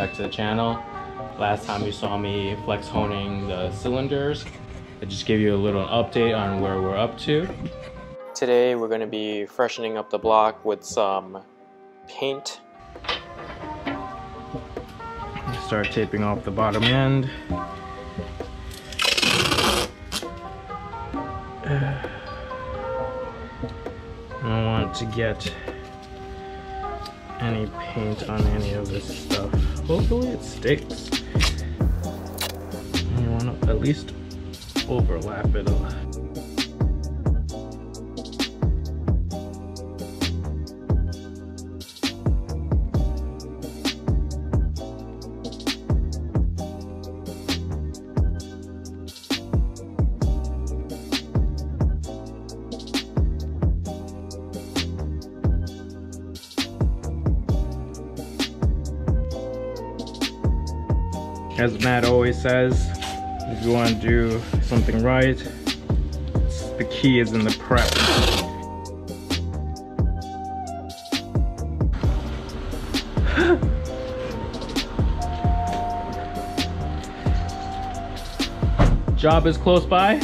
back to the channel. Last time you saw me flex honing the cylinders. I just gave you a little update on where we're up to. Today we're going to be freshening up the block with some paint. Start taping off the bottom end. I don't want to get any paint on any of this stuff. Hopefully it sticks. You want to at least overlap it a lot. As Matt always says, if you want to do something right, the key is in the prep. Job is close by.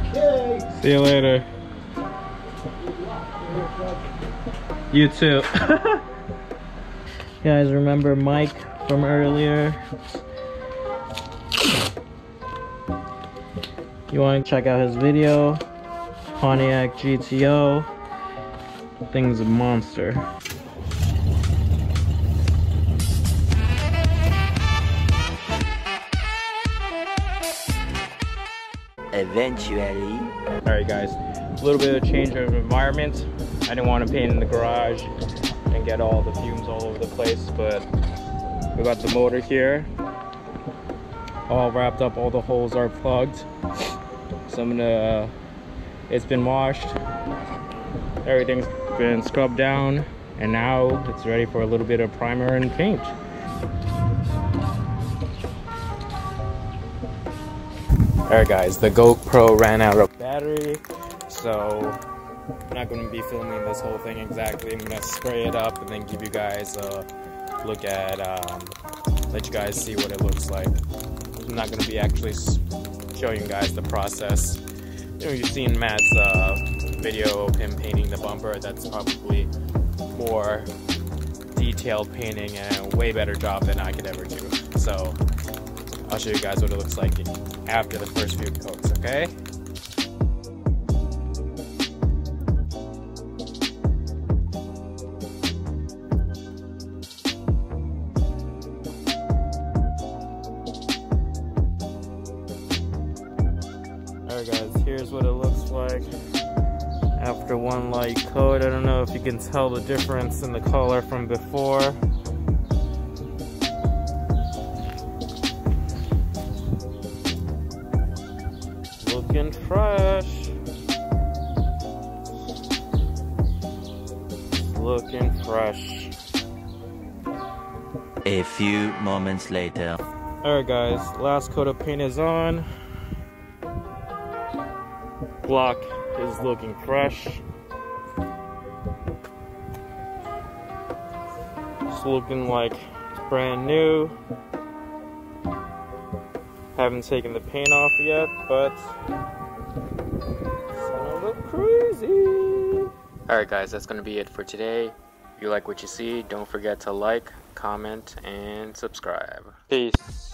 Okay. See you later. You too. Guys, remember Mike from earlier? You want to check out his video? Pontiac GTO. Thing's a monster. Eventually. Alright guys, a little bit of change of environment. I didn't want to paint in the garage and get all the fumes all over the place, but we got the motor here all wrapped up. All the holes are plugged, so I'm gonna it's been washed, everything's been scrubbed down, and now it's ready for a little bit of primer and paint. Alright guys, the GoPro ran out of battery, so I'm not going to be filming this whole thing exactly. I'm going to spray it up and then give you guys a look at, let you guys see what it looks like. I'm not going to be actually showing you guys the process. You know, you've seen Matt's video of him painting the bumper. That's probably more detailed painting and a way better job than I could ever do. So I'll show you guys what it looks like after the first few coats, okay? Alright guys, here's what it looks like after one light coat. I don't know if you can tell the difference in the color from before. Looking fresh. Looking fresh. A few moments later. Alright guys, last coat of paint is on. Block is looking fresh. It's looking like brand new. Haven't taken the paint off yet, but it's gonna look crazy. Alright guys, that's gonna be it for today. If you like what you see, don't forget to like, comment, and subscribe. Peace.